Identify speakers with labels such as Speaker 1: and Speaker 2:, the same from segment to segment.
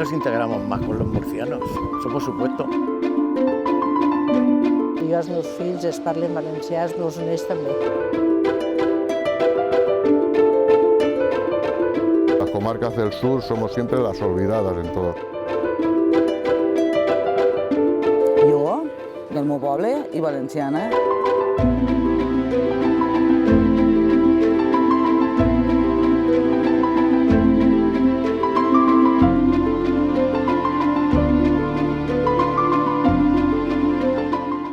Speaker 1: nos integramos más con los murcianos, eso por supuesto.
Speaker 2: Jo els meus fills es parlen valencià, els meus nets també.
Speaker 3: Las comarcas del sur somos siempre las olvidadas en todo.
Speaker 4: Jo, del meu poble i valenciana.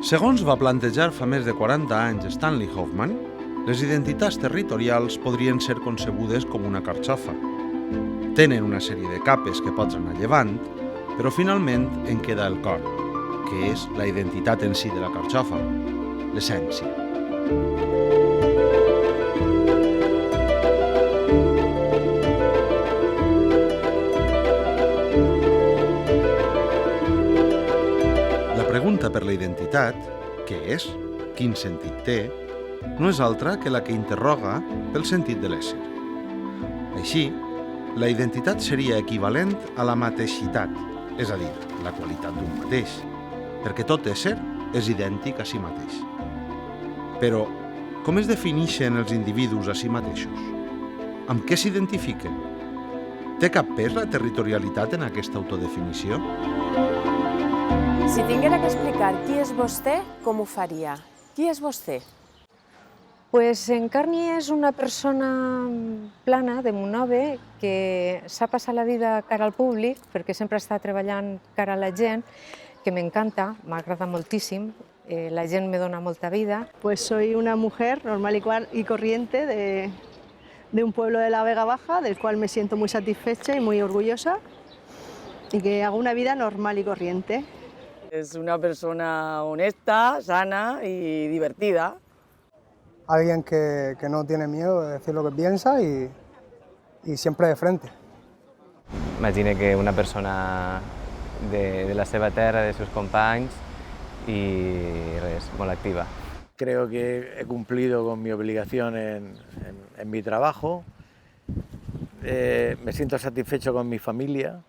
Speaker 5: Segons va plantejar fa més de 40 anys Stanley Hoffmann, les identitats territorials podrien ser concebudes com una carxofa. Tenen una sèrie de capes que pots anar llevant, però finalment en queda el cor, que és la identitat en si de la carxofa, l'essència. La pregunta per la identitat, què és, quin sentit té, no és altra que la que interroga pel sentit de l'ésser. Així, la identitat seria equivalent a la mateixitat, és a dir, la qualitat d'un mateix, perquè tot ésser és idèntic a si mateix. Però, com es defineixen els individus a si mateixos? Amb què s'identifiquen? Té cap pes la territorialitat en aquesta autodefinició?
Speaker 6: Si tinguera que explicar qui és vostè, com ho faria? Qui és vostè?
Speaker 2: Pues en Carni és una persona plana, de Monove, que s'ha passat la vida cara al públic, perquè sempre està treballant cara a la gent, que m'encanta, m'agrada moltíssim, la gent me dona molta vida.
Speaker 7: Pues soy una mujer normal y corriente de un pueblo de la Vega Baja, del cual me siento muy satisfecha y muy orgullosa, y que hago una vida normal y corriente.
Speaker 8: Es una persona honesta, sana y divertida.
Speaker 9: Alguien que no tiene miedo de decir lo que piensa y siempre de frente.
Speaker 10: Imagine que una persona de la seva terra, de sus companys y res, molt activa.
Speaker 1: Creo que he cumplido con mi obligación en mi trabajo, me siento satisfecho con mi familia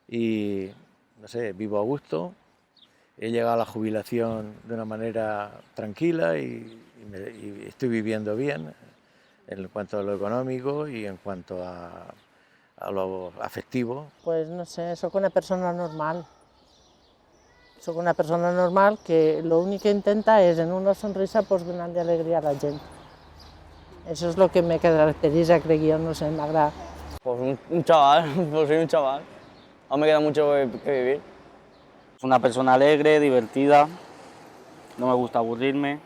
Speaker 1: y, no sé, vivo a gusto. He llegado a la jubilación de una manera tranquila y estoy viviendo bien en cuanto a lo económico y en cuanto a lo afectivo.
Speaker 2: Pues no sé, soc una persona normal. Soc una persona normal que l'únic que intenta és en una sonrisa pues, donar-li alegria a la gent. Eso es lo que me caracteriza, crec yo, no sé, m'agrada.
Speaker 11: Pues un chaval, pues soy un chaval. Aún me queda mucho que vivir.
Speaker 12: Es una persona alegre, divertida, no me gusta avorrir-me.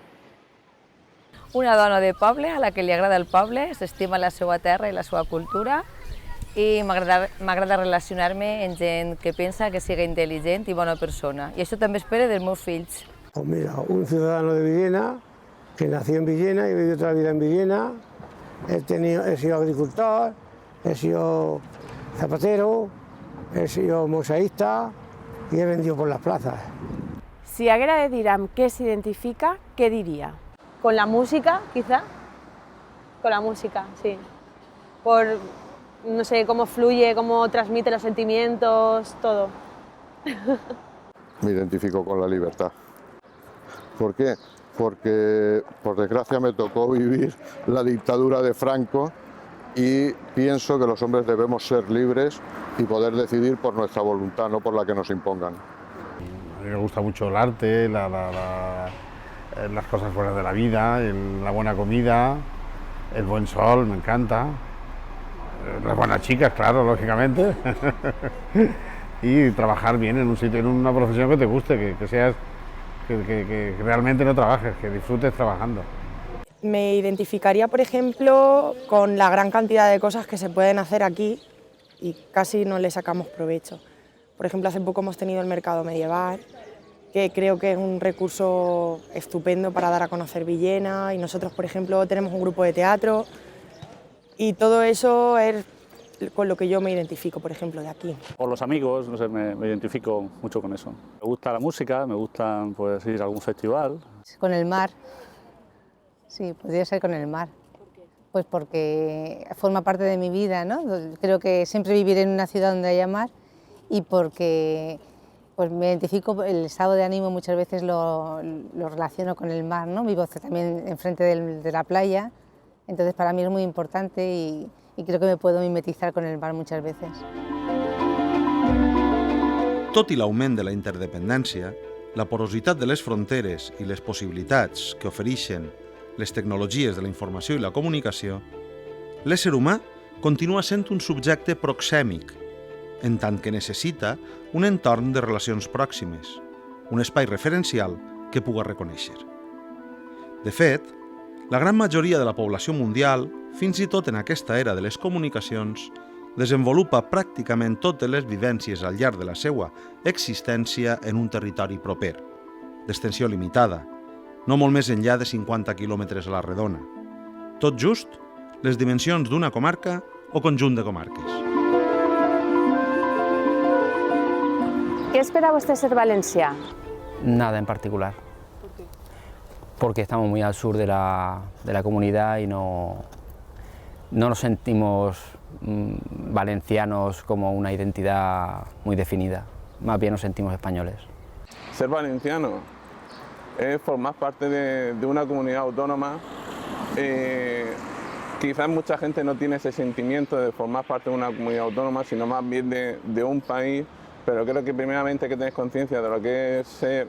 Speaker 6: Una dona de poble, a la que li agrada el poble, s'estima la seva terra i la seva cultura i m'agrada relacionar-me amb gent que pensa, que siga intel·ligent i bona persona. I això també espero dels meus fills.
Speaker 13: Pues mira, un ciudadano de Villena, que nació en Villena y vivió toda la vida en Villena. He sido agricultor, he sido zapatero, he sido mosaísta y he vendido por las plazas.
Speaker 6: Si haguera de dir amb què s'identifica, què diria?
Speaker 7: Con la música, quizá. Con la música, sí. Por, no sé, cómo fluye, cómo transmite los sentimientos, todo.
Speaker 3: Me identifico con la libertad. ¿Por qué? Porque, por desgracia, me tocó vivir la dictadura de Franco y pienso que los hombres debemos ser libres y poder decidir por nuestra voluntad, no por la que nos impongan.
Speaker 14: A mí me gusta mucho el arte, las cosas buenas de la vida, la buena comida, el buen sol, me encanta. Las buenas chicas, claro, lógicamente. Y trabajar bien en un sitio, en una profesión que te guste, que realmente no trabajes, que disfrutes trabajando.
Speaker 15: Me identificaría, por ejemplo, con la gran cantidad de cosas que se pueden hacer aquí y casi no le sacamos provecho. Por ejemplo, hace poco hemos tenido el mercado medieval, que creo que es un recurso estupendo para dar a conocer Villena, y nosotros, por ejemplo, tenemos un grupo de teatro y todo eso es con lo que yo me identifico, por ejemplo, de aquí.
Speaker 12: Por los amigos, no sé, me identifico mucho con eso. Me gusta la música, me gusta pues, ir a algún festival.
Speaker 16: Con el mar, sí, podría ser con el mar.
Speaker 6: ¿Por qué?
Speaker 16: Pues porque forma parte de mi vida, ¿no? Creo que siempre viviré en una ciudad donde haya mar y porque pues me identifico, el estado de ánimo muchas veces lo relaciono con el mar, ¿no? Vivo también enfrente de la playa, entonces para mí es muy importante y creo que me puedo mimetizar con el mar muchas veces.
Speaker 5: Tot i l'augment de la interdependència, la porositat de les fronteres i les possibilitats que ofereixen les tecnologies de la informació i la comunicació, l'ésser humà continua sent un subjecte proxèmic, en tant que necessita un entorn de relacions pròximes, un espai referencial que puga reconèixer. De fet, la gran majoria de la població mundial, fins i tot en aquesta era de les comunicacions, desenvolupa pràcticament totes les vivències al llarg de la seva existència en un territori proper, d'extensió limitada, no molt més enllà de 50 quilòmetres a la redona. Tot just les dimensions d'una comarca o conjunt de comarques.
Speaker 17: ¿Qué espera usted ser valencià?
Speaker 18: Nada en particular.
Speaker 17: ¿Por qué?
Speaker 18: Porque estamos muy al sur de la comunidad y no nos sentimos valencianos como una identidad muy definida. Más bien nos sentimos españoles.
Speaker 19: Ser valenciano es formar parte de una comunidad autónoma. Quizás mucha gente no tiene ese sentimiento de formar parte de una comunidad autónoma, sino más bien de un país, pero creo que primeramente hay que tener conciencia de lo que es ser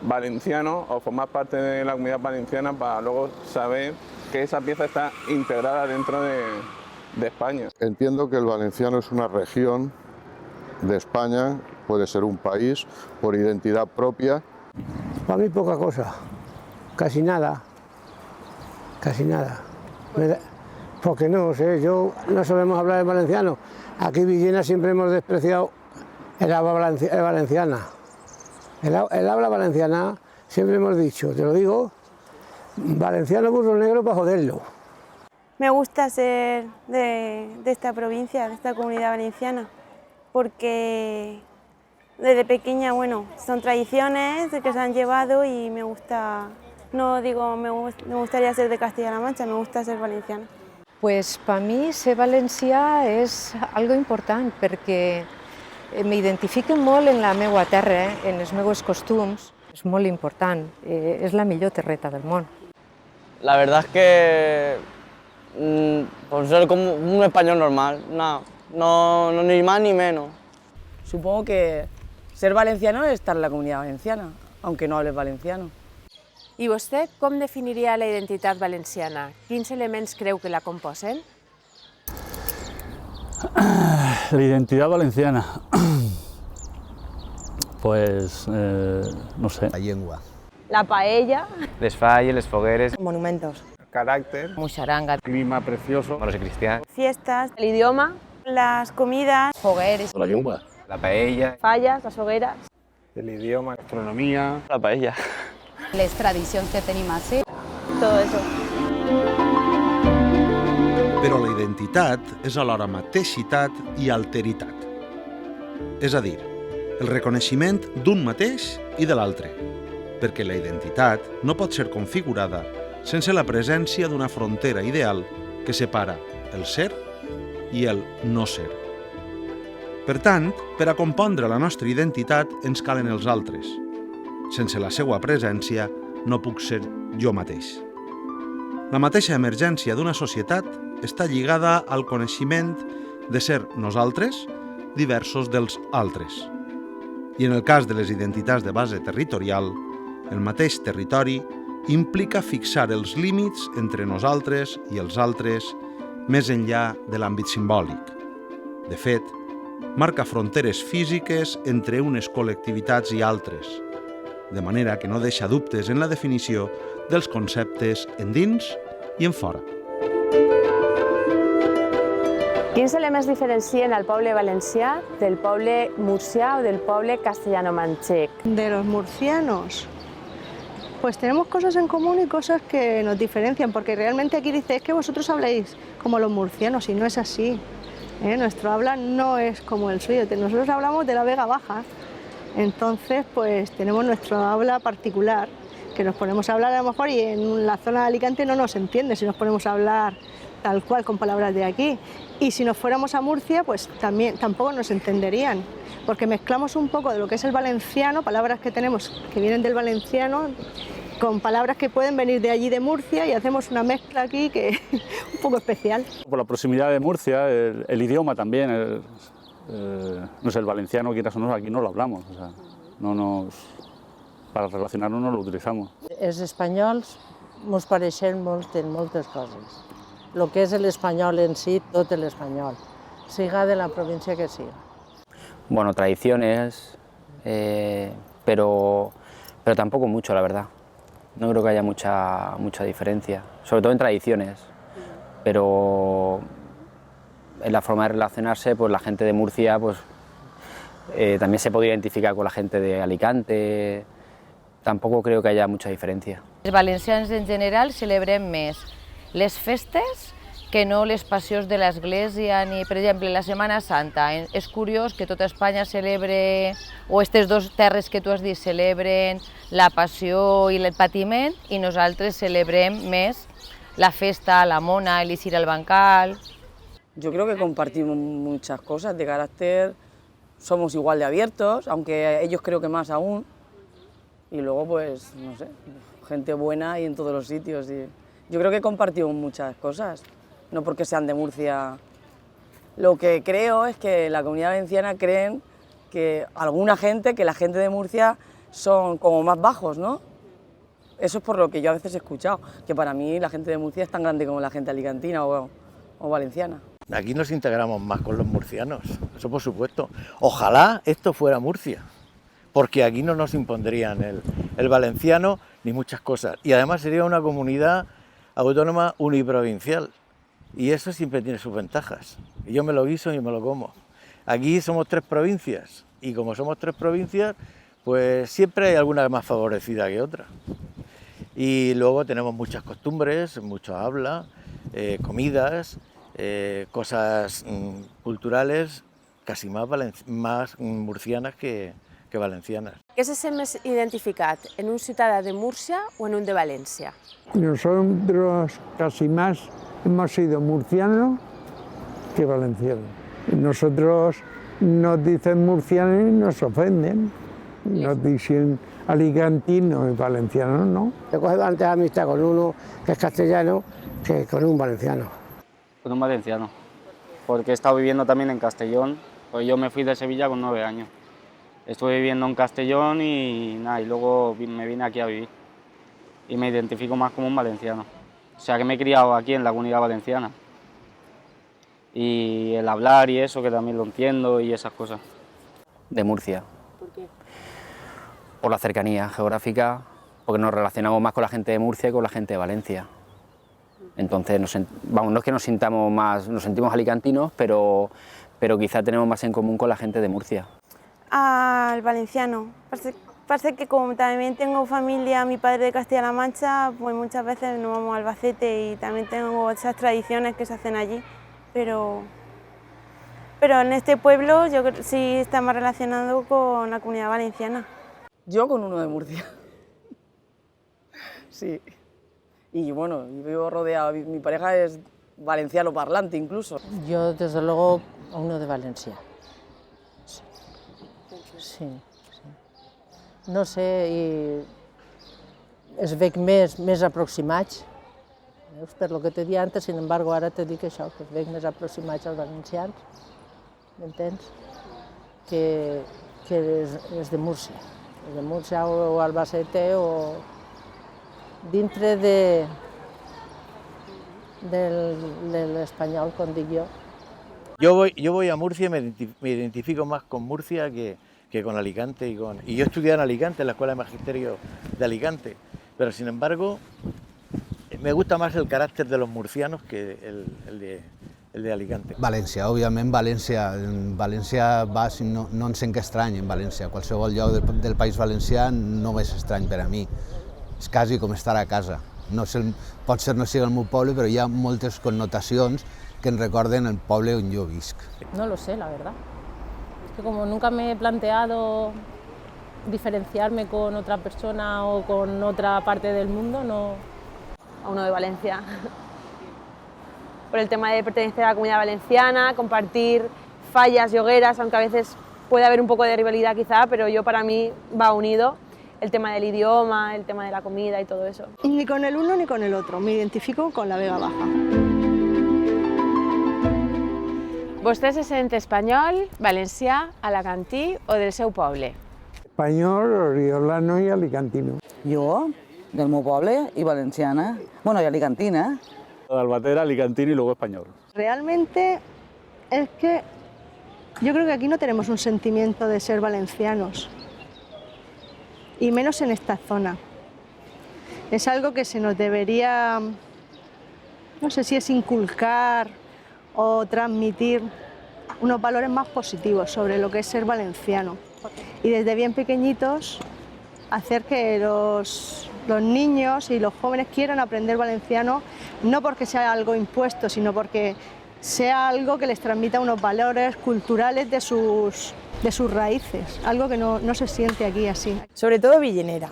Speaker 19: valenciano o formar parte de la comunidad valenciana para luego saber que esa pieza está integrada dentro de España.
Speaker 3: Entiendo que el valenciano es una región de España, puede ser un país por identidad propia.
Speaker 13: Para mí poca cosa, casi nada, porque no sé, yo no sabemos hablar el valenciano. Aquí en Villena siempre hemos despreciado el habla valenciana. El habla valenciana siempre hemos dicho, te lo digo, valenciano burro negro para joderlo.
Speaker 20: Me gusta ser de esta provincia, de esta comunidad valenciana, porque desde pequeña, bueno, son tradiciones que se han llevado y me gusta, no digo me gustaría ser de Castilla-La Mancha, me gusta ser valenciana.
Speaker 2: Pues para mí ser valencià és algo important perquè m'identifico molt en la meva terra, en els meus costums. És molt important, és la millor terreta del món.
Speaker 11: La verdad es que por ser como un español normal, no ni más ni menos.
Speaker 8: Supongo que ser valenciano es estar en la comunidad valenciana, aunque no hables valenciano.
Speaker 17: I vostè com definiria la identitat valenciana? Quins elements creu que la composen?
Speaker 12: La identidad valenciana, pues no sé.
Speaker 10: La llengua.
Speaker 17: La paella.
Speaker 10: Les falles, les fogueres.
Speaker 15: Monumentos.
Speaker 12: Carácter.
Speaker 6: Muixaranga.
Speaker 12: Clima precioso.
Speaker 10: Moros y cristianos.
Speaker 20: Fiestas,
Speaker 17: El idioma.
Speaker 20: las comidas,
Speaker 6: Fogueres.
Speaker 14: La llengua.
Speaker 10: La paella.
Speaker 17: Falles, las hogueres.
Speaker 12: El idioma, gastronomía.
Speaker 11: La paella.
Speaker 16: Les tradicions que tenim així.
Speaker 17: Todo eso.
Speaker 5: Però la identitat és alhora mateixitat i alteritat. És a dir, el reconeixement d'un mateix i de l'altre, perquè la identitat no pot ser configurada sense la presència d'una frontera ideal que separa el ser i el no ser. Per tant, per a compondre la nostra identitat ens calen els altres. Sense la seva presència no puc ser jo mateix. La mateixa emergència d'una societat està lligada al coneixement de ser nosaltres diversos dels altres. I en el cas de les identitats de base territorial, el mateix territori implica fixar els límits entre nosaltres i els altres més enllà de l'àmbit simbòlic. De fet, marca fronteres físiques entre unes col·lectivitats i altres, de manera que no deixa dubtes en la definició dels conceptes endins i en fora.
Speaker 17: Quins elements diferencien el poble valencià del poble murcià o del poble castellano-manchec?
Speaker 7: De los murcianos, pues tenemos cosas en común y cosas que nos diferencian, porque realmente aquí dice, es que vosotros habláis como los murcianos, y no es así. Nuestro habla no es como el suyo, nosotros hablamos de la Vega Baja, entonces pues tenemos nuestro habla particular, que nos ponemos a hablar a lo mejor y en la zona de Alicante no nos entiende si nos ponemos a hablar tal cual con palabras de aquí. Y si nos fuéramos a Murcia, pues tampoco nos entenderían, porque mezclamos un poco de lo que es el valenciano, palabras que tenemos que vienen del valenciano, con palabras que pueden venir de allí de Murcia y hacemos una mezcla aquí que es un poco especial.
Speaker 12: Por la proximidad de Murcia, el idioma también, no sé, el valenciano, quieras o no, aquí no lo hablamos, o sea, para relacionarnos no lo utilizamos.
Speaker 21: Els espanyols ens pareixem molt en moltes coses. El que és l'espanyol en si, tot l'espanyol, siga de la província que siga.
Speaker 18: Bueno, tradiciones, pero tampoco mucho, la verdad. No creo que haya mucha diferencia, sobre todo en tradiciones, pero en la forma de relacionarse, pues la gente de Murcia pues, también se puede identificar con la gente de Alicante, tampoco creo que haya mucha diferencia.
Speaker 6: Els valencians en general celebrem més les festes que no les passions de l'església, ni, per exemple, la Setmana Santa. És curiós que tota Espanya celebre, o aquestes dues terres que tu has dit, celebren la passió i el patiment, i nosaltres celebrem més la festa, la mona, el ir al bancal.
Speaker 8: Yo creo que compartimos muchas cosas de carácter, somos igual de abiertos, aunque ellos creo que más aún, y luego pues, no sé, gente buena y en todos los sitios. Y yo creo que compartimos muchas cosas. No porque sean de Murcia. Lo que creo es que la Comunidad Valenciana creen que alguna gente, que la gente de Murcia son como más bajos, ¿no? Eso es por lo que yo a veces he escuchado, que para mí la gente de Murcia es tan grande como la gente alicantina o valenciana.
Speaker 1: Aquí nos integramos más con los murcianos, eso por supuesto. Ojalá esto fuera Murcia, porque aquí no nos impondrían el valenciano ni muchas cosas. Y además sería una comunidad autónoma uniprovincial. Y eso siempre tiene sus ventajas. Yo me lo guiso y me lo como. Aquí somos 3 provincias y como somos 3 provincias, pues siempre hay alguna más favorecida que otra. Y luego tenemos muchas costumbres, mucho habla, comidas, cosas culturales casi más murcianas que valencianas.
Speaker 17: Què se sent més identificat, en un ciutadà de Múrcia o en un de València?
Speaker 13: Nosotros casi más hemos sido murcianos que valencianos. Nosotros nos dicen murcianos y nos ofenden. Nos dicen alicantinos y valencianos no.
Speaker 9: He cogido antes amistad con uno que es castellano que con un valenciano.
Speaker 11: Con un valenciano, porque he estado viviendo también en Castellón, pues yo me fui de Sevilla con 9 años. Estuve viviendo en Castellón y nada, y luego me vine aquí a vivir. Y me identifico más como un valenciano. O sea que me he criado aquí en la Comunidad Valenciana. Y el hablar y eso, que también lo entiendo y esas cosas.
Speaker 18: De Murcia.
Speaker 17: ¿Por qué?
Speaker 18: Por la cercanía geográfica, porque nos relacionamos más con la gente de Murcia que con la gente de Valencia. Entonces, no es que nos sintamos más, nos sentimos alicantinos, pero quizá tenemos más en común con la gente de Murcia.
Speaker 20: Al valenciano. Parece que como también tengo familia, mi padre de Castilla-La Mancha, pues muchas veces nos vamos a Albacete y también tengo esas tradiciones que se hacen allí, pero en este pueblo yo creo que sí está más relacionado con la Comunidad Valenciana.
Speaker 8: Yo con uno de Murcia. Sí. Y bueno, yo vivo rodeado, mi pareja es valenciano parlante incluso.
Speaker 21: Yo desde luego uno de Valencia. Sí. No sé, i es veig més aproximats, veus? Per lo que te di antes, sin embargo, ara te dic això, que es veig més aproximats als valencians, m'entens? Que és de Múrcia. És de Múrcia o Albacete o dintre de l'espanyol, com dic jo.
Speaker 1: Yo voy a Murcia y me identifico más con Murcia que con Alicante y yo estudié en Alicante, en la Escuela de Magisterio de Alicante, pero sin embargo me gusta más el carácter de los murcianos que el de Alicante.
Speaker 22: València, òbviament València no en sent que estrany en València, qualsevol lloc del País Valencià no és estrany per a mi, és quasi com estar a casa. Potser no sigui el meu poble, però hi ha moltes connotacions que em recorden el poble on jo visc.
Speaker 23: No lo sé, la verdad. Es que como nunca me he planteado diferenciarme con otra persona o con otra parte del mundo, no.
Speaker 17: A uno de Valencia. Por el tema de pertenecer a la Comunidad Valenciana, compartir fallas y hogueras, aunque a veces puede haber un poco de rivalidad quizá, pero para mí va unido el tema del idioma, el tema de la comida y todo eso.
Speaker 7: Ni con el uno ni con el otro, me identifico con la Vega Baja.
Speaker 17: Vostè se sent espanyol, valencià, alacantí o del seu poble?
Speaker 3: Espanyol, oriolano i alicantino.
Speaker 4: Jo, del meu poble, i valenciana, bueno, y alicantina.
Speaker 12: De Albatera, alicantino y luego español.
Speaker 7: Realmente es que yo creo que aquí no tenemos un sentimiento de ser valencianos, y menos en esta zona. Es algo que se nos debería, no sé si es inculcar o transmitir unos valores más positivos sobre lo que es ser valenciano. Y desde bien pequeñitos hacer que los niños y los jóvenes quieran aprender valenciano, no porque sea algo impuesto, sino porque sea algo que les transmita unos valores culturales de sus raíces, algo que no se siente aquí así.
Speaker 15: Sobre todo villenera,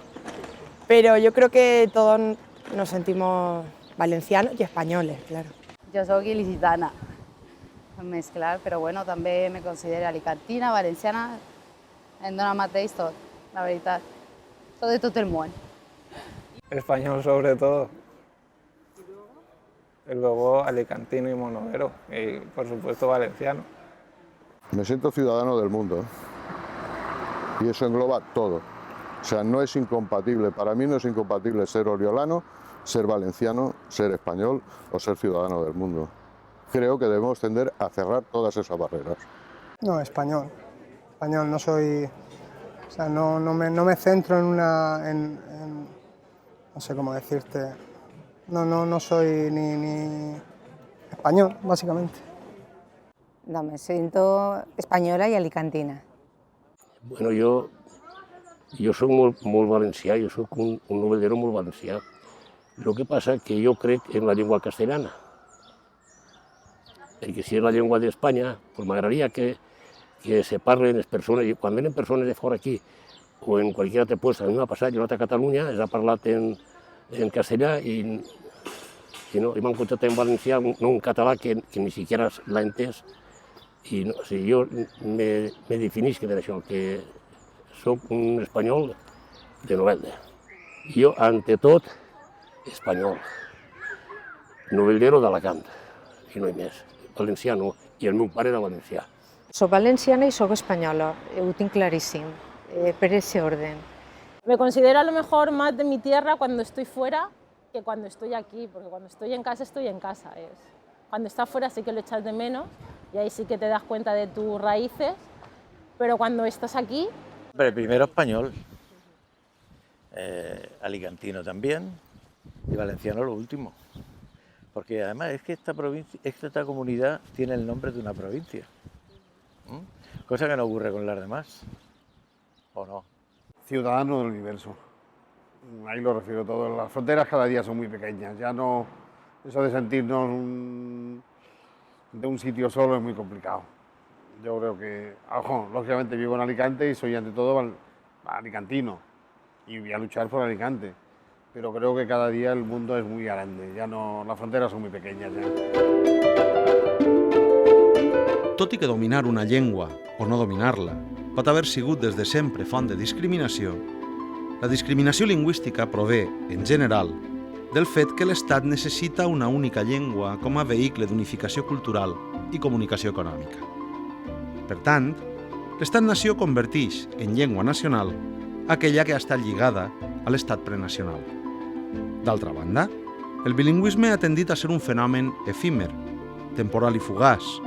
Speaker 15: pero yo creo que todos nos sentimos valencianos y españoles, claro.
Speaker 19: Jo soc il·licitana, més clar, però bueno, també me considero alicantina, valenciana, em dóna mateix tot, la veritat, tot de tot el món.
Speaker 24: Español sobre todo. Y luego alicantino y monovero, y por supuesto valenciano.
Speaker 25: Me siento ciudadano del mundo y eso engloba todo. O sea, no es incompatible, para mí no es incompatible ser oriolano, ser valenciano, ser español o ser ciudadano del mundo. Creo que debemos tender a cerrar todas esas barreras.
Speaker 9: No, español. Español, no soy... O sea, no me centro en no sé cómo decirte... No soy ni español, básicamente.
Speaker 16: No, me siento española y alicantina.
Speaker 26: Bueno, jo soc molt valencià, jo soc un novellero molt valencià. El que passa que jo crec en la llengua castellana. Perquè si és la llengua d'Espanya, pues m'agradaria que se parlen les persones, i quan venen persones de fora aquí, o en qualsevol altre lloc, a mi m'ha passat, jo he anat a Catalunya, s'ha parlat en castellà i m'han contestat en valencià, no en català, que ni siquiera l'ha entès. I no, o sigui, jo me definisc per això, que soc un espanyol de novel·la. Jo, ante tot, espanyol. Novellero d'Alacant, i no hi més. Valencià no, i el meu pare era valencià.
Speaker 2: Soc valenciana y soc espanyola, ho tinc claríssim, per ese orden.
Speaker 23: Me considero a lo mejor más de mi tierra cuando estoy fuera que cuando estoy aquí, porque cuando estoy en casa, estoy en casa. Cuando estás fuera sí que lo echas de menos y ahí sí que te das cuenta de tus raíces, pero cuando estás aquí...
Speaker 1: Pero primero español, alicantino también y valenciano lo último. Porque además es que esta comunidad tiene el nombre de una provincia, cosa que no ocurre con las demás, ¿o no?
Speaker 14: Ciudadano del universo, ahí lo refiero todo. Las fronteras cada día son muy pequeñas, ya no, eso de sentirnos de un sitio solo es muy complicado. Yo creo que, ojo, lógicamente vivo en Alicante y soy ante todo alicantino y voy a luchar por Alicante, pero creo que cada día el mundo es muy grande, ya no, las fronteras son muy pequeñas ya.
Speaker 5: Tot i que dominar una llengua o no dominar-la pot haver sigut des de sempre font de discriminació, la discriminació lingüística prové, en general, del fet que l'Estat necessita una única llengua com a vehicle d'unificació cultural i comunicació econòmica. Per tant, l'Estat-nació converteix en llengua nacional aquella que ha estat lligada a l'Estat prenacional. D'altra banda, el bilingüisme ha tendit a ser un fenomen efímer, temporal i fugaç,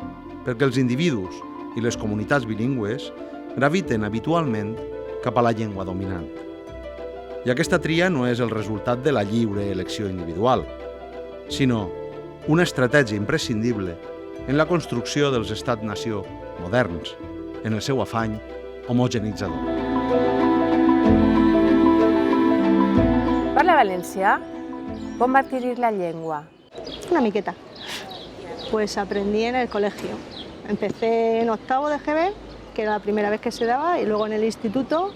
Speaker 5: perquè els individus i les comunitats bilingües graviten habitualment cap a la llengua dominant. I aquesta tria no és el resultat de la lliure elecció individual, sinó una estratègia imprescindible en la construcció dels estats-nació moderns, en el seu afany homogenitzador.
Speaker 17: Parla valencià? Com va adquirir la llengua?
Speaker 7: Una miqueta. Pues aprendí en el colegio. Empecé en octavo de GB, que era la primera vez que se daba, y luego en el instituto,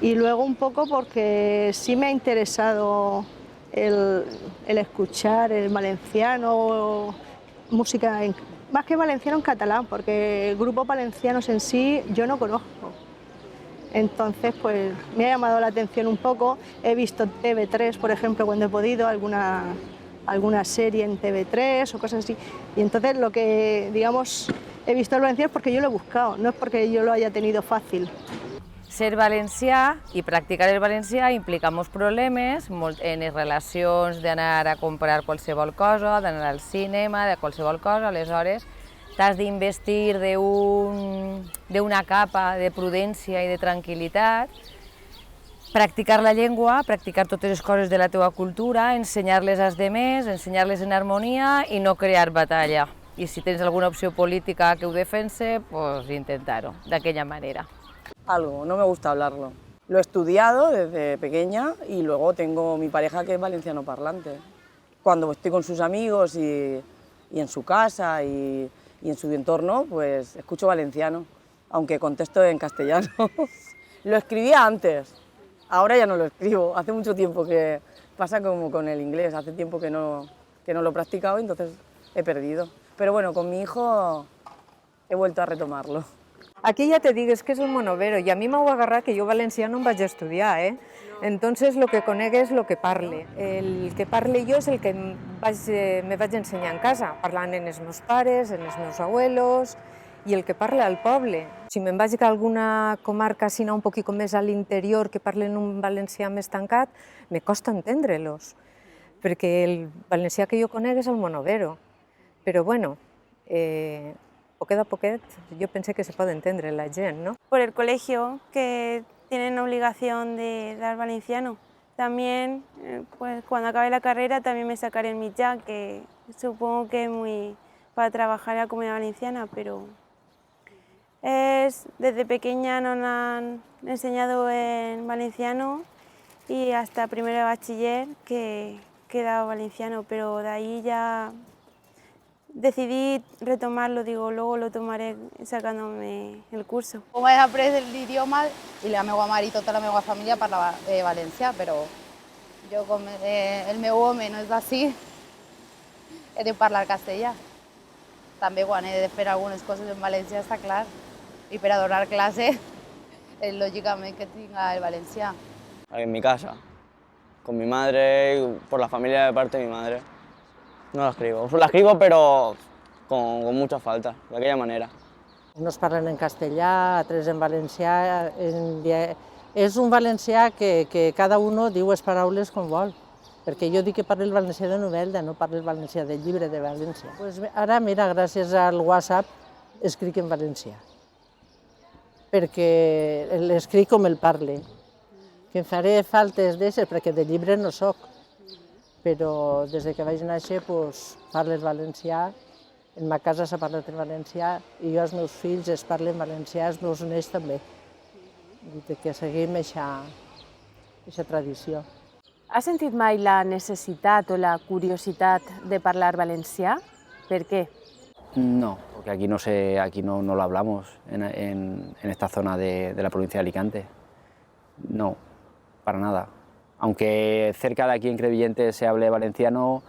Speaker 7: y luego un poco porque sí me ha interesado el escuchar el valenciano, música más que valenciano en catalán, porque grupos valencianos en sí yo no conozco. Entonces, pues me ha llamado la atención un poco. He visto TV3, por ejemplo, cuando he podido, alguna serie en TV3 o cosas así. Y entonces lo que, digamos, he visto el valenciano es porque yo lo he buscado, no es porque yo lo haya tenido fàcil.
Speaker 6: Ser valencià i practicar el valencià implica molts problemes en les relacions d'anar a comprar qualsevol cosa, d'anar al cinema, de qualsevol cosa, aleshores t'has d'investir d'una capa de prudència i de tranquil·litat, practicar la llengua, practicar totes les coses de la teva cultura, ensenyar-les als demés, ensenyar-les en harmonia i no crear batalla. I si tens alguna opció política que ho defense, pues intentar-ho d'aquella manera.
Speaker 8: Algo, no me gusta hablarlo. Lo he estudiado desde pequeña y luego tengo mi pareja que es valenciano parlante. Cuando estoy con sus amigos y en su casa y en su entorno, pues escucho valenciano, aunque contesto en castellano. Lo escribía antes, ahora ya no lo escribo. Hace mucho tiempo que pasa como con el inglés, hace tiempo que no lo he practicado, entonces he perdido. Pero bueno, con mi hijo he vuelto a retomarlo.
Speaker 2: Aquí ja te digues que és el monovero i a mi m'ho agarrat que jo valencià no em vaig estudiar, Entonces lo que conec és el que parle. El que parle jo és el que me vaig ensenyar en casa, parlant en els meus pares, en els meus abuelos i el que parla al poble. Si me'n vaig a alguna comarca sinó un poquito més a l'interior que parlen un valencià més tancat, me costa entendre-los, perquè el valencià que jo conec és el monovero. Però bueno, poquet a poquet, yo pensé que se puede entender la gente, ¿no?
Speaker 10: Por el colegio, que tienen obligación de dar valenciano. También, pues cuando acabe la carrera, también me sacaré el mitjà, que supongo que es muy para trabajar en la Comunidad Valenciana, pero desde pequeña nos han enseñado en valenciano y hasta primero de bachiller que he dado valenciano, pero de ahí ya decidí retomarlo, digo, luego lo tomaré sacándome el curso.
Speaker 19: Com he après l'idioma i la meva mare i tota la meva família parlava valencià, però jo com el meu home no és d'ací, he de parlar castellà. També quan he de fer algunes coses en valencià està clar, i per a donar clase, lògicament que tinga el valencià.
Speaker 11: En mi casa, con mi madre, por la familia de parte de mi madre. No la escribo. La escribo, pero con mucha falta, de aquella manera.
Speaker 21: Uns parlen en castellà, altres en valencià. És un valencià que cada un diu les paraules com vol, perquè jo dic que parlo el valencià de novel·la, no parlo el valencià del llibre de València. Pues ara, mira, gràcies al WhatsApp, escric en valencià, perquè l'escric com el parle. Que em faré faltes d'ésser, perquè de llibre no soc, però des que vaig néixer parlo el valencià, en ma casa s'ha parlat en valencià i jo als meus fills es parlen valencià, els meus nets també. Que seguim aquesta tradició.
Speaker 17: ¿Has sentit mai la necessitat o la curiositat de parlar valencià? ¿Per qué?
Speaker 13: No, porque aquí no lo hablamos en esta zona de la provincia de Alicante. No, para nada. Aunque cerca de aquí en Crevillente se hable valenciano,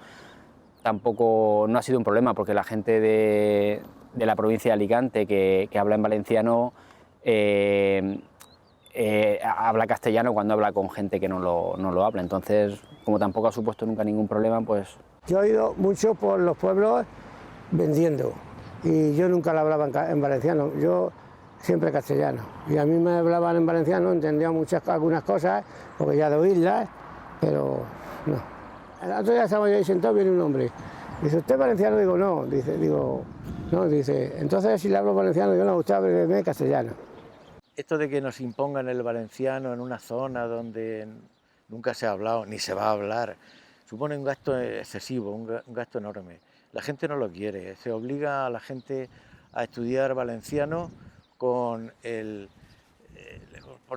Speaker 13: tampoco no ha sido un problema, porque la gente de la provincia de Alicante que habla en valenciano habla castellano cuando habla con gente que no lo habla. Entonces, como tampoco ha supuesto nunca ningún problema, pues...
Speaker 3: Yo he ido mucho por los pueblos vendiendo y yo nunca lo hablaba en valenciano, yo siempre castellano. Y a mí me hablaban en valenciano, entendía algunas cosas, porque ya de oírlas, pero no. El otro día estaba yo ahí sentado, viene un hombre, dice, ¿usted es valenciano? Digo, no, dice, entonces si le hablo valenciano, yo no, usted habla castellano.
Speaker 1: Esto de que nos impongan el valenciano en una zona donde nunca se ha hablado, ni se va a hablar, supone un gasto excesivo, un gasto enorme. La gente no lo quiere, se obliga a la gente a estudiar valenciano por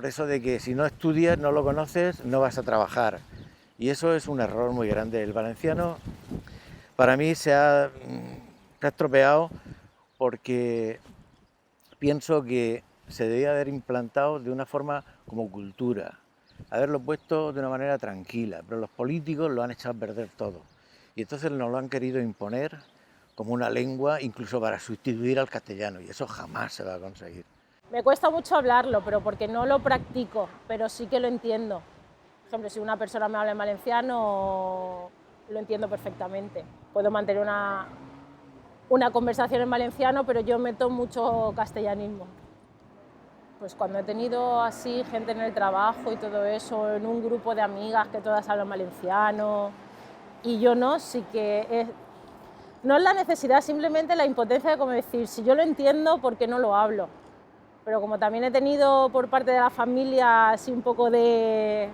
Speaker 1: eso de que si no estudias, no lo conoces, no vas a trabajar. Y eso es un error muy grande. El valenciano, para mí, se ha estropeado porque pienso que se debía haber implantado de una forma como cultura, haberlo puesto de una manera tranquila, pero los políticos lo han echado a perder todo. Y entonces nos lo han querido imponer como una lengua, incluso para sustituir al castellano, y eso jamás se va a conseguir.
Speaker 23: Me cuesta mucho hablarlo, pero porque no lo practico, pero sí que lo entiendo. Por ejemplo, si una persona me habla en valenciano, lo entiendo perfectamente. Puedo mantener una conversación en valenciano, pero yo meto mucho castellanismo. Pues cuando he tenido así gente en el trabajo y todo eso, en un grupo de amigas que todas hablan valenciano, y yo no, sí que no es la necesidad, simplemente la impotencia de como decir, si yo lo entiendo, ¿por qué no lo hablo? Pero como también he tenido por parte de la familia así un poco de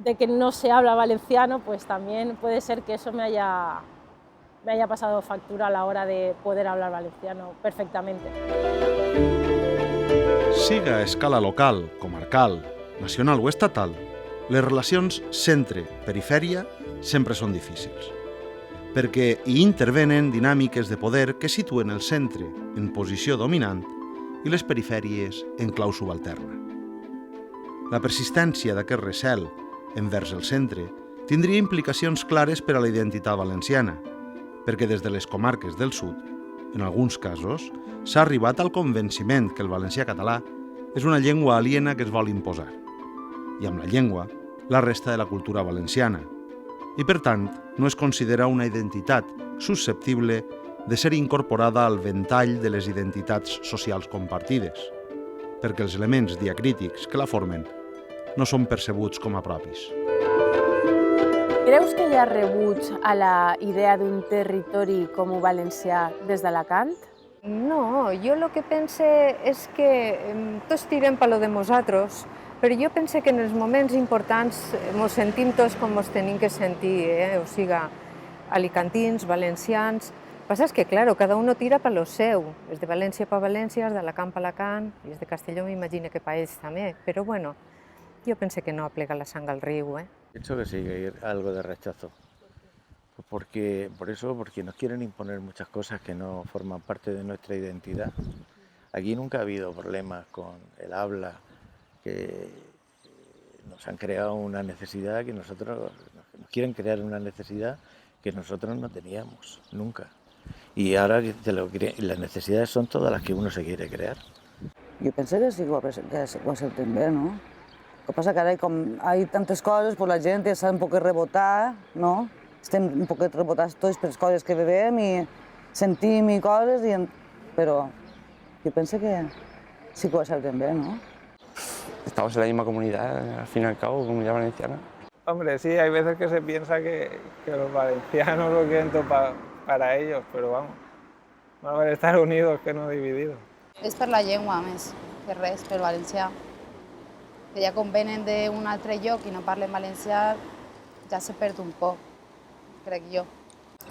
Speaker 23: que no se habla valenciano, pues también puede ser que eso me haya pasado factura a la hora de poder hablar valenciano perfectamente.
Speaker 5: Siga a escala local, comarcal, nacional o estatal, les relacions centre-perifèria sempre són difícils, perquè hi intervenen dinàmiques de poder que situen el centre en posició dominant i les perifèries en clau subalterna. La persistència d'aquest recel envers el centre tindria implicacions clares per a la identitat valenciana, perquè des de les comarques del sud, en alguns casos, s'ha arribat al convenciment que el valencià català és una llengua aliena que es vol imposar, i amb la llengua, la resta de la cultura valenciana, i per tant no es considera una identitat susceptible de ser incorporada al ventall de les identitats socials compartides, perquè els elements diacrítics que la formen no són percebuts com a propis.
Speaker 17: Creus que hi ha rebuig a la idea d'un territori com el valencià des d'Alacant?
Speaker 2: No, yo lo que pensé es que tots tirem per lo de nosaltres, però jo pense que en els moments importants ens sentim tots com ens tenim que sentir, o sigui, alicantins, valencians. El que passa és que, claro, cada uno tira per lo seu. És de València per València, és d'Alacant per Alacant, i és de Castelló m'imagino que per ells també, però bueno, yo pensé que no aplega la sang al río.
Speaker 1: Pienso que sí, que hay algo de rechazo. Porque nos quieren imponer muchas cosas que no forman parte de nuestra identidad. Aquí nunca ha habido problemas con el habla, que nos han creado una necesidad que nos quieren crear una necesidad que nosotros no teníamos, nunca. Y ahora las necesidades son todas las que uno se quiere crear.
Speaker 8: Jo penso que sí que ho acceptem bé, no? El que passa que ara com hi ha tantes coses, pues la gent s'ha un poc rebotar, no? Estem un poquet rebotats tots per les coses que bebem i sentim i coses, però jo penso que sí que ho acceptem bé, ¿no?
Speaker 11: Estamos en la misma comunidad, al fin y al cabo, comunidad valenciana.
Speaker 24: Hombre, sí, hay veces que se piensa que los valencianos lo quieren todo para ellos, pero vamos, más vale estar unidos que no divididos.
Speaker 19: És per la llengua, més, que res, pel valencià. Que ja quan venen d'un altre lloc i no parlen valencià, ja se perd un poc, crec jo.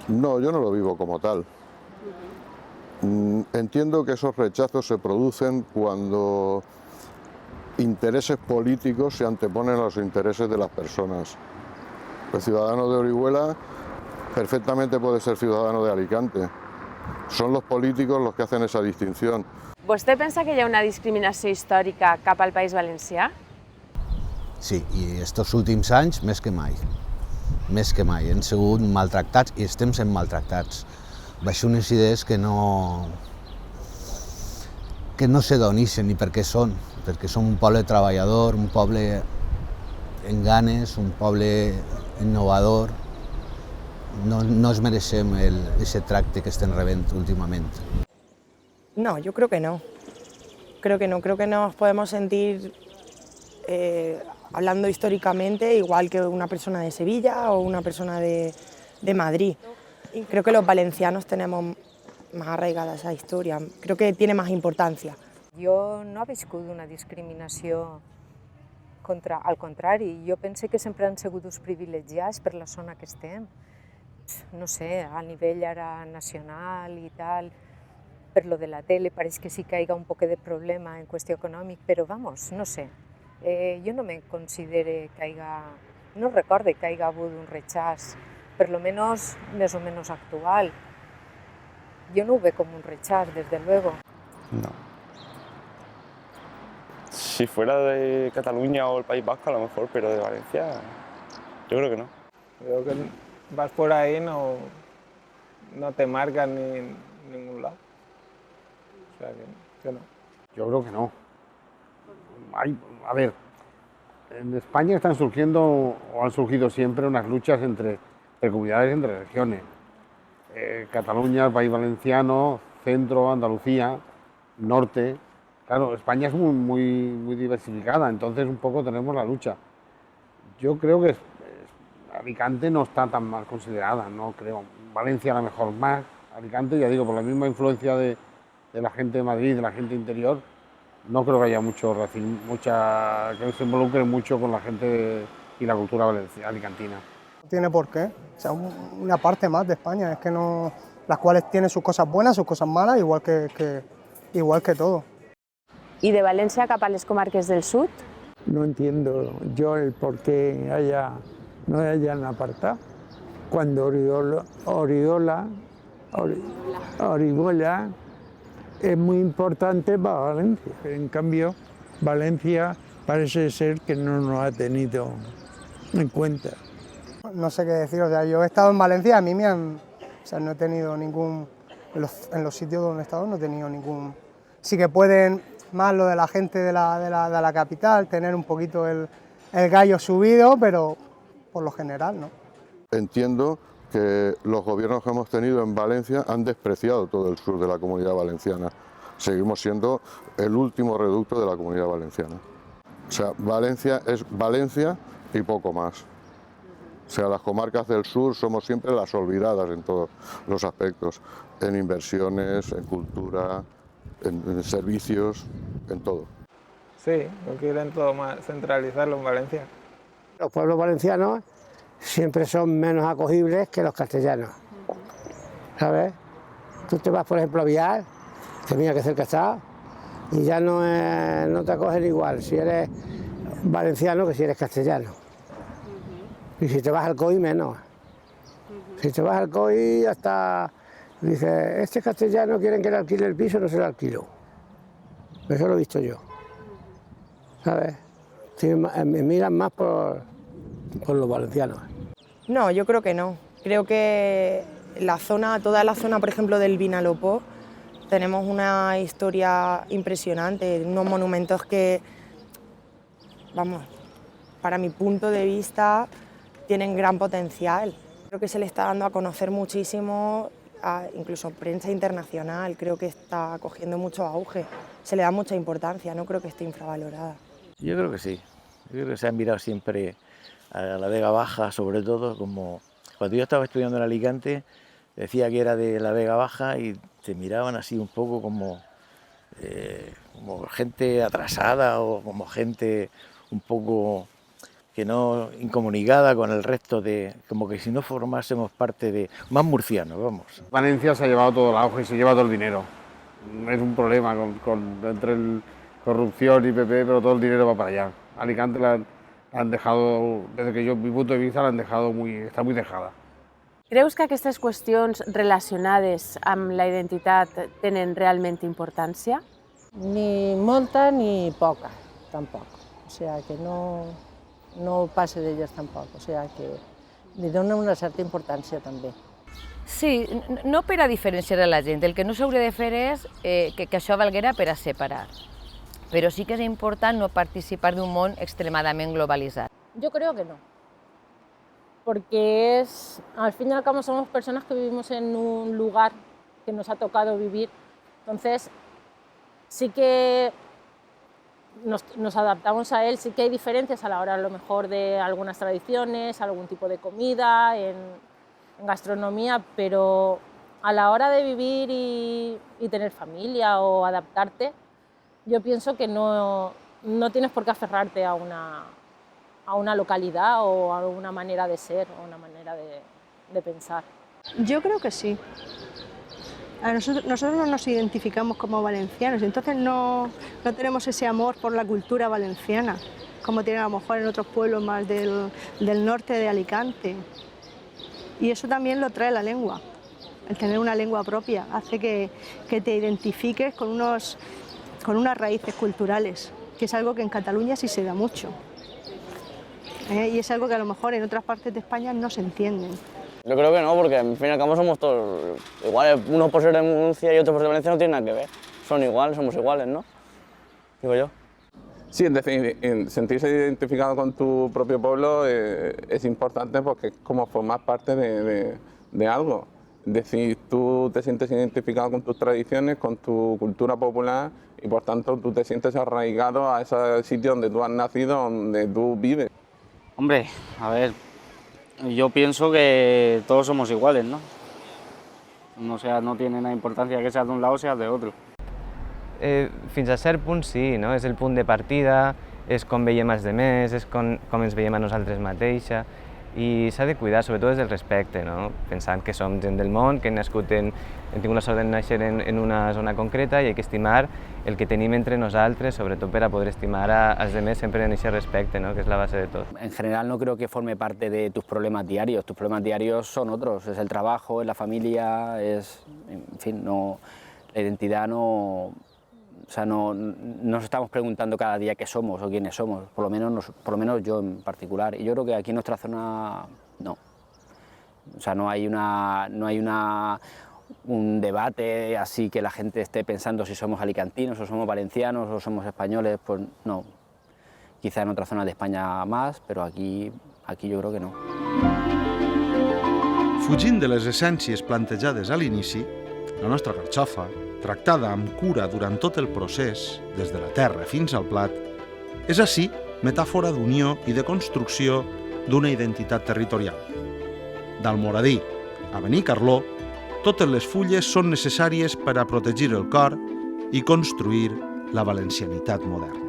Speaker 25: No, yo no lo vivo como tal. Entiendo que esos rechazos se producen cuando intereses políticos se anteponen a los intereses de las personas. El ciudadano de Orihuela perfectamente puede ser ciudadano de Alicante. Son los políticos los que hacen esa distinción.
Speaker 17: Vostè pensa que hi ha una discriminació històrica cap al País Valencià?
Speaker 4: Sí, i estos últims anys més que mai. Més que mai. Hem sigut maltractats i estem sent maltractats. Baixo unes idees que no se doneixen ni per què són, perquè som un poble treballador, un poble en ganes, un poble innovador. No ens mereixem aquest tracte que estem rebent últimament.
Speaker 12: No, yo creo que no. Creo que nos podemos sentir, hablando históricamente, igual que una persona de Sevilla o una persona de Madrid. Y creo que los valencianos tenemos más arraigada esa historia, creo que tiene más importancia.
Speaker 2: Jo no he viscut una discriminació al contrari, jo pense que sempre han sigut uns privilegiats per la zona que estem. No sé, a nivell ara nacional i tal, per lo de la tele pareix que sí que hi ha un poc de problema en qüestió econòmic, però vamos, no sé, jo no me considere que no recorde que hi ha hagut un rechaç, per lo menos més o menys actual. Yo no ho veig com un rechazo, desde luego.
Speaker 11: No. Si fuera de Cataluña o el País Vasco a lo mejor, pero de Valencia yo creo que no.
Speaker 24: Creo que vas por ahí, no no te marcan ni en ningún lado. O sea que no.
Speaker 14: Yo creo que no. A ver, en España están surgiendo, o han surgido siempre, unas luchas entre comunidades, entre regiones. Cataluña, el País Valenciano, Centro, Andalucía, Norte. Claro, España es muy diversificada, entonces un poco tenemos la lucha. Yo creo que Alicante no está tan mal considerada, no creo. Valencia a lo mejor más, Alicante, ya digo, por la misma influencia de la gente de Madrid, de la gente interior, no creo que haya que se involucre mucho con la gente y la cultura alicantina.
Speaker 9: No tiene por qué, o sea, una parte más de España, es que no, las cuales tienen sus cosas buenas, sus cosas malas, igual que todo.
Speaker 17: ¿Y de Valencia cap a les comarques del sud?
Speaker 15: No entiendo yo el por qué no hayan apartado. Cuando Orihuela es muy importante para Valencia. En cambio, Valencia parece ser que no nos ha tenido en cuenta.
Speaker 9: No sé qué decir, o sea, yo he estado en Valencia, a mí no he tenido ningún, en los sitios donde he estado no he tenido ningún. Sí que pueden más lo de la gente de la capital, tener un poquito el gallo subido, pero por lo general no.
Speaker 25: Entiendo que los gobiernos que hemos tenido en Valencia han despreciado todo el sur de la Comunidad Valenciana. Seguimos siendo el último reducto de la Comunidad Valenciana. O sea, Valencia es Valencia y poco más. O sea, las comarcas del sur somos siempre las olvidadas en todos los aspectos, en inversiones, en cultura, en servicios, en todo.
Speaker 24: Sí, no quieren todo más centralizarlo en Valencia.
Speaker 3: Los pueblos valencianos siempre son menos acogibles que los castellanos, ¿sabes? Tú te vas, por ejemplo, a Vial, que mira que cerca está, y ya no te acogen igual si eres valenciano que si eres castellano. Y si te vas al COI, menos. Si te vas al COI, hasta dice, este castellano quieren que le alquile el piso, no se lo alquilo. Eso lo he visto yo, ¿sabes? Sí, me miran más por los valencianos.
Speaker 12: No, yo creo que no. Creo que toda la zona, por ejemplo, del Vinalopó, tenemos una historia impresionante, unos monumentos que, vamos, para mi punto de vista, tienen gran potencial. Creo que se le está dando a conocer muchísimo, incluso prensa internacional, creo que está cogiendo mucho auge. Se le da mucha importancia, no creo que esté infravalorada.
Speaker 1: Yo creo que sí. Yo creo que se han mirado siempre a la Vega Baja, sobre todo, como cuando yo estaba estudiando en Alicante, decía que era de la Vega Baja y te miraban así un poco como gente atrasada o como gente un poco que no incomunicada con el resto como que si no formásemos parte de más murcianos, vamos.
Speaker 14: Valencia se ha llevado todo el auge y se lleva todo el dinero. Es un problema entre corrupción y PP, pero todo el dinero va para allá. Alicante la han dejado, desde que mi punto de vista, la han dejado está muy dejada.
Speaker 17: Creus que aquestes qüestions relacionades amb la identitat tenen realment importància?
Speaker 21: Ni molta ni poca, tampoc. O sea que no passa d'elles tampoc. O sea que li dona una certa importància també.
Speaker 6: Sí, no per a diferenciar a la gent. El que no s'hauria de fer és que això valguera per a separar. Pero sí que es important no participar de un món extremadament globalizado.
Speaker 23: Yo creo que no, porque al fin y al cabo somos personas que vivimos en un lugar que nos ha tocado vivir, entonces sí que nos adaptamos a él, sí que hay diferencias a la hora a lo mejor de algunas tradiciones, algún tipo de comida, en gastronomía, pero a la hora de vivir y tener familia o adaptarte, yo pienso que no tienes por qué aferrarte a una localidad o a una manera de ser o una manera de pensar.
Speaker 7: Yo creo que sí. Nosotros no nos identificamos como valencianos, entonces no tenemos ese amor por la cultura valenciana, como tienen a lo mejor en otros pueblos más del norte de Alicante. Y eso también lo trae la lengua. El tener una lengua propia hace que te identifiques con unas raíces culturales, que es algo que en Cataluña sí se da mucho. Y es algo que a lo mejor en otras partes de España no se entienden.
Speaker 11: Yo creo que no, porque al fin y al cabo somos todos iguales. Unos por ser de Murcia y otros por ser de Valencia no tienen nada que ver. Son iguales, somos iguales, ¿no? Digo yo.
Speaker 10: Sí, es decir, sentirse identificado con tu propio pueblo es importante porque es como formar parte de algo. Es decir, tú te sientes identificado con tus tradiciones, con tu cultura popular y por tanto tú te sientes arraigado a ese sitio donde tú has nacido, donde tú vives.
Speaker 16: Hombre, a ver, yo pienso que todos somos iguales, ¿no? O sea, no tiene nada importancia que seas de un lado o seas de otro.
Speaker 18: Fins a cert punt sí, no? És el punt de partida, és com veiem els demés, és com ens veiem a nosaltres mateixa, i s'ha de cuidar, sobretot des del respecte, no? Pensant que som gent del món, que hem tingut la sort de néixer en una zona concreta i hay que estimar el que tenim entre nosaltres, sobretot per a poder estimar als demés sempre en aquest respecte, ¿no? Que és la base de tot.
Speaker 13: En general no creo que forme parte de tus problemas diarios son otros, es el trabajo, es la familia, es, en fin, no, la identidad no... O sea, no nos estamos preguntando cada día qué somos o quiénes somos, por lo menos yo en particular. Y yo creo que aquí en nuestra zona no. O sea, no hay un debate así que la gente esté pensando si somos alicantinos o somos valencianos o somos españoles, pues no. Quizá en otra zona de España más, pero aquí yo creo que no.
Speaker 5: Fugint de les essències plantejades a l'inici, la nostra carxofa, tractada amb cura durant tot el procés, des de la terra fins al plat, és així metàfora d'unió i de construcció d'una identitat territorial. D'Almoradí a Benicarló, totes les fulles són necessàries per a protegir el cor i construir la valencianitat moderna.